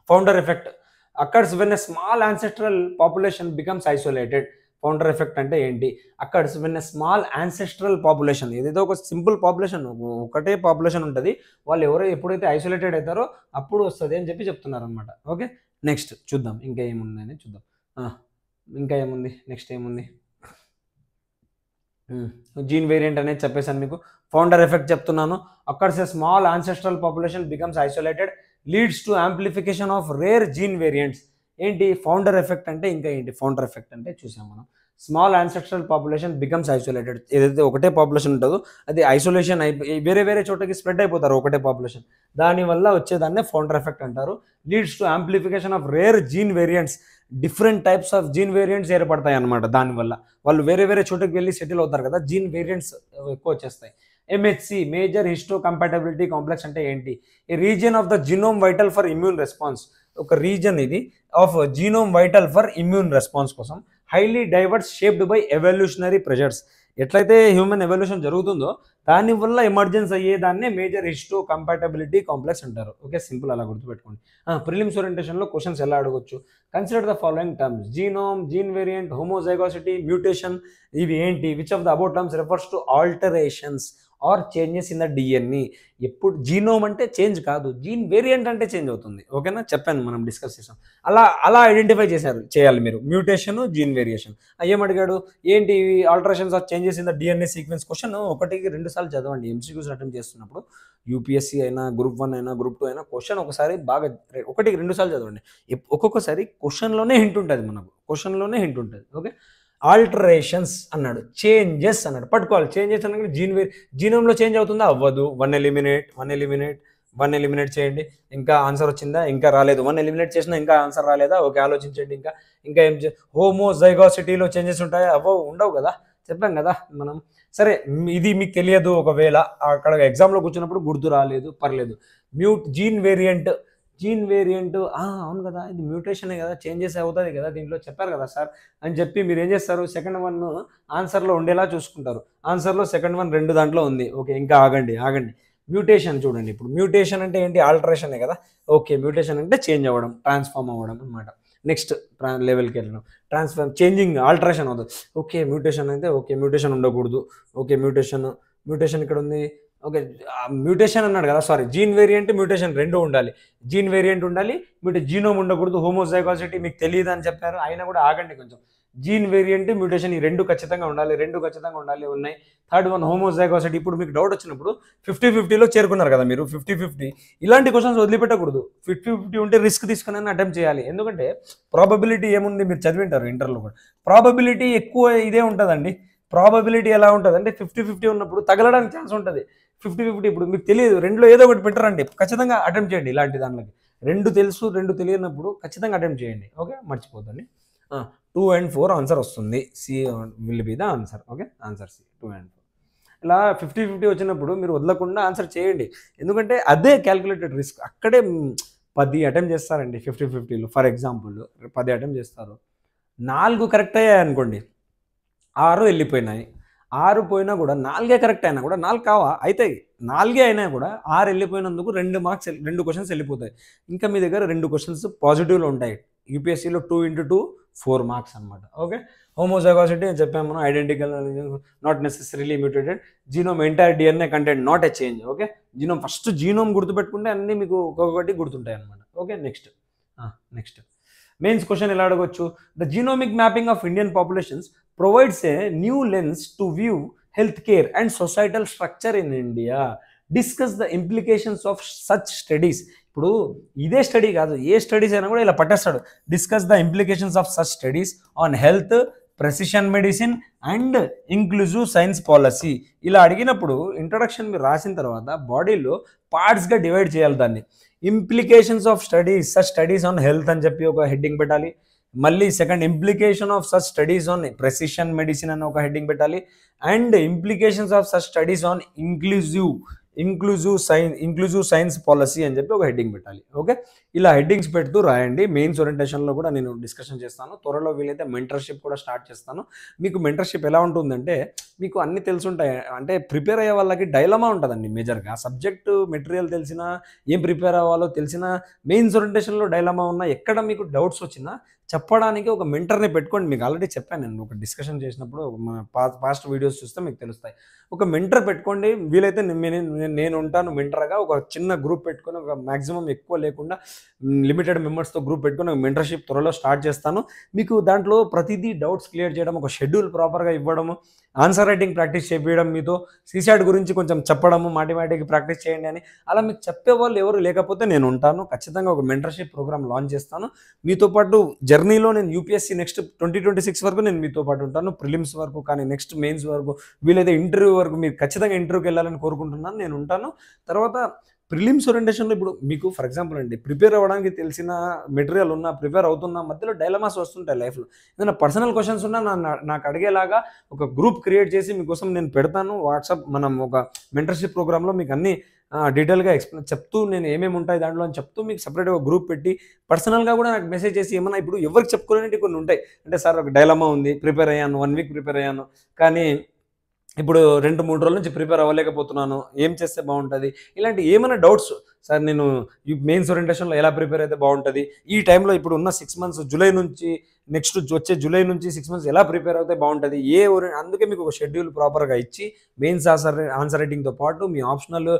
Founder effect occurs when a small ancestral population becomes isolated. Founder effect అంటే ఏంటి? Occurs when a small ancestral population, ఏదైతే ఒక సింపుల్ పాపులేషన్, ఒకటే పాపులేషన్ ఉంటుంది, వాళ్ళు ఎప్పుడైతే ఐసోలేటెడ్ అవుతారో అప్పుడు వస్తుంది అని చెప్పి చెప్తున్నారు అనమాట. ఓకే, నెక్స్ట్ చూద్దాం ఇంకా ఏముందని చూద్దాం. ఇంకా ఏముంది, నెక్స్ట్ ఏముంది? జీన్ వేరియంట్ అనేది చెప్పేసాను మీకు. ఫౌండర్ ఎఫెక్ట్ చెప్తున్నాను. Occurs a small ancestral population becomes isolated, leads to amplification of rare gene variants. ఏంటి ఫౌండర్ ఎఫెక్ట్ అంటే? ఇంకా ఏంటి ఫౌండర్ ఎఫెక్ట్ అంటే చూసాం మనం. Small ancestral population becomes isolated, ఏదైతే ఒకటే పాపులేషన్ ఉంటుందో అది ఐసోలేషన్ వేరే వేరే చోటకి స్ప్రెడ్ అయిపోతారు ఒకటే పాపులేషన్, దానివల్ల వచ్చేదాన్నే ఫౌండర్ ఎఫెక్ట్ అంటారు. Leads to amplification of rare gene variants, different types of gene variants ఏర్పడతాయి అనమాట. దానివల్ల వాళ్ళు వేరే వేరే చోటుకి వెళ్ళి సెటిల్ అవుతారు కదా, జీన్ వేరియంట్స్ ఎక్కువ వచ్చేస్తాయి. MHC major histocompatibility complex అంటే ఏంటి? A region of the genome vital for immune response. ఒక రీజన్ ఇది of genome vital for immune response కోసం. Highly diverse shaped by evolutionary pressures. ఎట్లయితే హ్యూమన్ ఎవల్యూషన్ జరుగుతుందో దానివల్ల ఎమర్జెన్స్ అయ్యేదాన్నే మేజర్ హిస్టో కంపాటబిలిటీ కాంప్లెక్స్ అంటారు. ఓకే, సింపుల్, అలా గుర్తుపెట్టుకోండి. ప్రిలిమ్స్ ఓరియంటేషన్లో క్వశ్చన్స్ ఎలా అడగొచ్చు? Consider the following terms: genome, gene variant, homozygosity, mutation. ఇవి ఏంటి? Which of the about terms refers to alterations or changes in the DNA. ఎప్పుడు జీనోమ్ అంటే చేంజ్ కాదు, జీన్ వేరియంట్ అంటే చేంజ్ అవుతుంది. ఓకేనా, చెప్పాను, మనం డిస్కస్ చేసాం. అలా ఐడెంటిఫై చేయాలి మీరు మ్యూటేషన్, జీన్ వేరియేషన్. ఏమడిగాడు? ఏంటి alterations or changes in the DNA sequence. Question 1-2 సార్లు చదవండి MCQs అటెంప్ట్ చేస్తున్నప్పుడు. యూపీఎస్సీ అయినా, Group 1 అయినా, Group 2 అయినా క్వశ్చన్ ఒకసారి బాగా 1-2 సార్లు చదవండి. ఒక్కొక్కసారి క్వశ్చన్లోనే హింట్ ఉంటుంది మనకు, క్వశ్చన్లోనే హింట్ ఉంటుంది. ఓకే, ఆల్టరేషన్స్ అన్నాడు, చేంజెస్ అన్నాడు, పట్టుకోవాలి. చేంజెస్ అన్నది జీనోమ్లో చేంజ్ అవుతుందా? అవ్వదు. 1 ఎలిమినేట్ చేయండి. ఇంకా ఆన్సర్ వచ్చిందా? ఇంకా రాలేదు. 1 ఎలిమినేట్ చేసినా ఇంకా ఆన్సర్ రాలేదా? ఓకే, ఆలోచించండి. ఇంకా ఏం హోమోజైగాసిటీలో చేంజెస్ ఉంటాయా? ఉండవు కదా, చెప్పాం కదా మనం. సరే, ఇది మీకు తెలియదు, ఒకవేళ అక్కడ ఎగ్జామ్లో కూర్చున్నప్పుడు గుర్తు రాలేదు, పర్లేదు. జీన్ జీన్ వేరియంట్ అవును కదా, ఇది మ్యూటేషనే కదా, చేంజెస్ అవుతుంది కదా దీంట్లో చెప్పారు కదా సార్ అని చెప్పి మీరు ఏం చేస్తారు, సెకండ్ వన్ ఆన్సర్లో ఉండేలా చూసుకుంటారు. ఆన్సర్లో సెకండ్ వన్ 2 దాంట్లో ఉంది. ఓకే, ఇంకా ఆగండి ఆగండి. మ్యూటేషన్ చూడండి. ఇప్పుడు మ్యూటేషన్ అంటే ఏంటి, ఆల్టరేషనే కదా. ఓకే, మ్యూటేషన్ అంటే చేంజ్ అవ్వడం, ట్రాన్స్ఫార్మ్ అవ్వడం అనమాట. నెక్స్ట్ లెవెల్కి వెళ్ళడం, ట్రాన్స్ఫార్మ్ చేంజింగ్ ఆల్టరేషన్ అవుతుంది. ఓకే, మ్యూటేషన్ అయితే ఓకే, మ్యూటేషన్ ఉండకూడదు. ఓకే, మ్యూటేషన్ ఇక్కడ ఉంది. ఓకే, మ్యూటేషన్ అన్నాడు కదా, సారీ, జీన్ వేరియంట్ మ్యూటేషన్ 2 ఉండాలి. జీన్ వేరియంట్ ఉండాలి, జీనోమ్ ఉండకూడదు. హోమోజైగాసిటీ మీకు తెలియదు అని చెప్పారు, అయినా కూడా ఆగండి కొంచెం. జీన్ వేరియంట్ మ్యూటేషన్ ఈ 2 ఖచ్చితంగా ఉండాలి, 2 ఖచ్చితంగా ఉండాలి, ఉన్నాయి. Third one homozygosity. ఇప్పుడు మీకు డౌట్ వచ్చినప్పుడు 50-50లో చేరుకున్నారు కదా మీరు, 50-50 ఇలాంటి క్వశ్చన్స్ వదిలిపెట్టకూడదు. 50-50 ఉంటే రిస్క్ తీసుకుని అటెంప్ట్ చేయాలి. ఎందుకంటే ప్రాబబిలిటీ ఏముంది, మీరు చదివింటారు ఇంటర్లో కూడా, ప్రాబబిలిటీ ఎక్కువ ఇదే ఉంటుందండి. ప్రాబబిలిటీ ఎలా ఉంటుంది అంటే 50-50 ఉన్నప్పుడు తగలడానికి ఛాన్స్ ఉంటుంది. 50-50 ఇప్పుడు మీకు తెలియదు, 2లో ఏదో ఒకటి పెట్టరండి, ఖచ్చితంగా అటెంప్ట్ చేయండి. ఇలాంటి దాంట్లోకి 2 తెలుసు 2 తెలియనప్పుడు ఖచ్చితంగా అటెంప్ట్ చేయండి. ఓకే, మర్చిపోద్దండి. 2 and 4 ఆన్సర్ వస్తుంది. C will be the answer. Okay, answer C 2 and 4. ఇలా 50-50 వచ్చినప్పుడు మీరు వదలకుండా ఆన్సర్ చేయండి. ఎందుకంటే అదే క్యాల్కులేటెడ్ రిస్క్. అక్కడే 10 అటెంప్ట్ చేస్తారండి 50-50లో. ఫర్ ఎగ్జాంపుల్ 10 అటెంప్ట్ చేస్తారు, 4 కరెక్ట్ అయ్యాయి అనుకోండి, 6 వెళ్ళిపోయినాయి. 6 పోయినా కూడా 4 కరెక్ట్ అయినా కూడా 4 కావా అవుతాయి. 4 అయినా కూడా 6 వెళ్ళిపోయినందుకు 2 మార్క్స్ 2 క్వశ్చన్స్ వెళ్ళిపోతాయి. ఇంకా మీ దగ్గర 2 క్వశ్చన్స్ పాజిటివ్లో ఉంటాయి. యూపీఎస్సీలో 2 into 2 4 మార్క్స్ అనమాట. ఓకే, హోమోజైగాసిటీ అని చెప్పాము మనం, identical not necessarily mutated, genome entire DNA content not a change. Okay, genome first genome గుర్తుపెట్టుకుంటే అన్నీ మీకు ఒక్కొక్కటి గుర్తుంటాయి అనమాట. ఓకే, నెక్స్ట్ మెయిన్స్ క్వశ్చన్ ఎలా అడగొచ్చు, the genomic mapping of Indian populations provides a new lens to view health care and societal structure in India. Discuss the implications of such studies. ఇప్పుడు ఇదే స్టడీ కాదు, ఏ స్టడీస్ అయినా కూడా ఇలా పట్టేస్తాడు. Discuss the implications of such studies on health, precision medicine and inclusive science policy. ఇలా అడిగినప్పుడు ఇంట్రొడక్షన్ మీరు రాసిన తర్వాత బాడీలో పార్ట్స్గా డివైడ్ చేయాలి దాన్ని. Implications of studies, such studies on health అని చెప్పి ఒక హెడ్డింగ్ పెట్టాలి. మళ్ళీ second implication of such studies on precision medicine అని ఒక హెడ్డింగ్ పెట్టాలి. And implications of such studies on inclusive science policy అని చెప్పి ఒక హెడ్డింగ్ పెట్టాలి. ఓకే, ఇలా హెడ్డింగ్స్ పెడుతూ రాయండి. మెయిన్స్ ఓరియంటేషన్లో కూడా నేను డిస్కషన్ చేస్తాను. త్వరలో వీలైతే మెంటర్షిప్ కూడా స్టార్ట్ చేస్తాను. మీకు మెంటర్షిప్ ఎలా ఉంటుందంటే, మీకు అన్నీ తెలుసుంటాయి. అంటే ప్రిపేర్ అయ్యే వాళ్ళకి డైలమా ఉంటుందండి మేజర్గా. సబ్జెక్టు మెటీరియల్ తెలిసినా, ఏం ప్రిపేర్ అవ్వాలో తెలిసినా, మెయిన్స్ ఓరియంటేషన్లో డైలమా ఉన్నా, ఎక్కడ మీకు డౌట్స్ వచ్చినా చెప్పడానికి ఒక మెంటర్ని పెట్టుకోండి. మీకు ఆల్రెడీ చెప్పాను నేను ఒక డిస్కషన్ చేసినప్పుడు, మన పాస్ట్ వీడియోస్ చూస్తే మీకు తెలుస్తాయి. ఒక మెంటర్ పెట్టుకోండి. వీలైతే నేను ఉంటాను మెంటర్గా. ఒక చిన్న గ్రూప్ పెట్టుకొని, ఒక మ్యాక్సిమం ఎక్కువ లేకుండా లిమిటెడ్ మెంబర్స్తో గ్రూప్ పెట్టుకొని ఒక మెంటర్షిప్ త్వరలో స్టార్ట్ చేస్తాను. మీకు దాంట్లో ప్రతిదీ డౌట్స్ క్లియర్ చేయడం, ఒక షెడ్యూల్ ప్రాపర్గా ఇవ్వడము, ఆన్సర్ రైటింగ్ ప్రాక్టీస్ చేయించడం, మీతో సీసాట్ గురించి కొంచెం చెప్పడము, మాటికి ప్రాక్టీస్ చేయండి అని. అలా మీకు చెప్పేవాళ్ళు ఎవరు లేకపోతే నేను ఉంటాను. ఖచ్చితంగా ఒక మెంటర్షిప్ ప్రోగ్రామ్ లాంచ్ చేస్తాను. మీతో పాటు జర్నీలో నేను యూపీఎస్సీ నెక్స్ట్ 2026 వరకు నేను మీతో పాటు ఉంటాను. ప్రిలిమ్స్ వరకు, కానీ నెక్స్ట్ మెయిన్స్ వరకు, వీలైతే ఇంటర్వ్యూ వరకు. మీరు ఖచ్చితంగా ఇంటర్వ్యూకి వెళ్ళాలని కోరుకుంటున్నాను. నేను ఉంటాను. తర్వాత ప్రిలిమ్స్ ఓరియంటేషన్లో ఇప్పుడు మీకు ఫర్ ఎగ్జాంపుల్ అండి, ప్రిపేర్ అవ్వడానికి తెలిసిన మెటీరియల్ ఉన్నా, ప్రిపేర్ అవుతున్నా, మధ్యలో డైలమాస్ వస్తుంటాయి లైఫ్లో. ఏదైనా పర్సనల్ క్వశ్చన్స్ ఉన్నా నాకు అడిగేలాగా ఒక గ్రూప్ క్రియేట్ చేసి మీకోసం నేను పెడతాను. వాట్సాప్ మనం ఒక మెంటర్షిప్ ప్రోగ్రాంలో మీకు అన్ని డీటెయిల్గా చెప్తూ, నేను ఏమేమి ఉంటాయి దాంట్లో అని చెప్తూ, మీకు సపరేట్గా ఒక గ్రూప్ పెట్టి పర్సనల్గా కూడా నాకు మెసేజ్ చేసి, ఏమన్నా ఇప్పుడు ఎవరికి చెప్పుకోలేనివి కొన్ని ఉంటాయి. అంటే సార్ ఒక డైలమా ఉంది, ప్రిపేర్ అయ్యాను, 1 వీక్ ప్రిపేర్ అయ్యాను, కానీ ఇప్పుడు 2-3 రోజుల నుంచి ప్రిపేర్ అవ్వలేకపోతున్నాను, ఏం చేస్తే బాగుంటుంది, ఇలాంటి ఏమైనా డౌట్స్ సార్, నేను ఈ మెయిన్స్ ఓరియంటేషన్లో ఎలా ప్రిపేర్ అయితే బాగుంటుంది, ఈ టైంలో ఇప్పుడు ఉన్న 6 months జూలై నుంచి నెక్స్ట్ వచ్చే జూలై నుంచి 6 months ఎలా ప్రిపేర్ అవుతే బాగుంటుంది, అందుకే మీకు ఒక షెడ్యూల్ ప్రాపర్గా ఇచ్చి మెయిన్స్ ఆన్సర్ రైటింగ్తో పాటు మీ ఆప్షనల్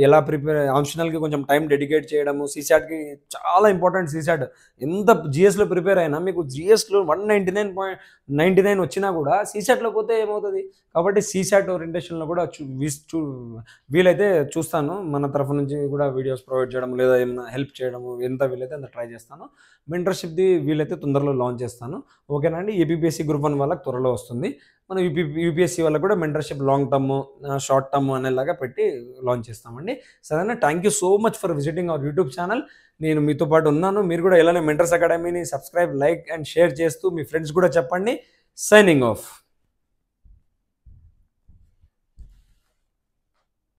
ఎలా ప్రిపేర్, ఆప్షనల్కి కొంచెం టైం డెడికేట్ చేయడము. సీసాట్కి చాలా ఇంపార్టెంట్. సీసాట్ ఎంత జిఎస్లో ప్రిపేర్ అయినా మీకు జిఎస్లో 199.99 వచ్చినా కూడా సీసాట్లో పోతే ఏమవుతుంది. కాబట్టి సీసాట్ ఓరియంటేషన్లో కూడా వీలైతే చూస్తాను. మన తరఫు నుంచి కూడా వీడియోస్ ప్రొవైడ్ చేయడం, లేదా ఏమైనా హెల్ప్ చేయడము, ఎంత వీలైతే అంత ట్రై చేస్తాను. మెంటర్షిప్ది వీలైతే తొందరలో లాంచ్ చేస్తాను. ఓకేనా అండి. ఏపీపీఎస్సీ గ్రూప్ 1 వాళ్ళకి త్వరలో వస్తుంది. మనం యూపీఎస్సీ వాళ్ళకి కూడా mentorship long term, short term అనేలాగా పెట్టి లాంచ్ చేస్తామండి. సరేనా. Thank you so much for visiting our YouTube channel. నేను మీతో పాటు ఉన్నాను. మీరు కూడా ఇలానే మెంటర్స్ అకాడమీని సబ్స్క్రైబ్, లైక్ అండ్ షేర్ చేస్తూ మీ ఫ్రెండ్స్ కూడా చెప్పండి. Signing of.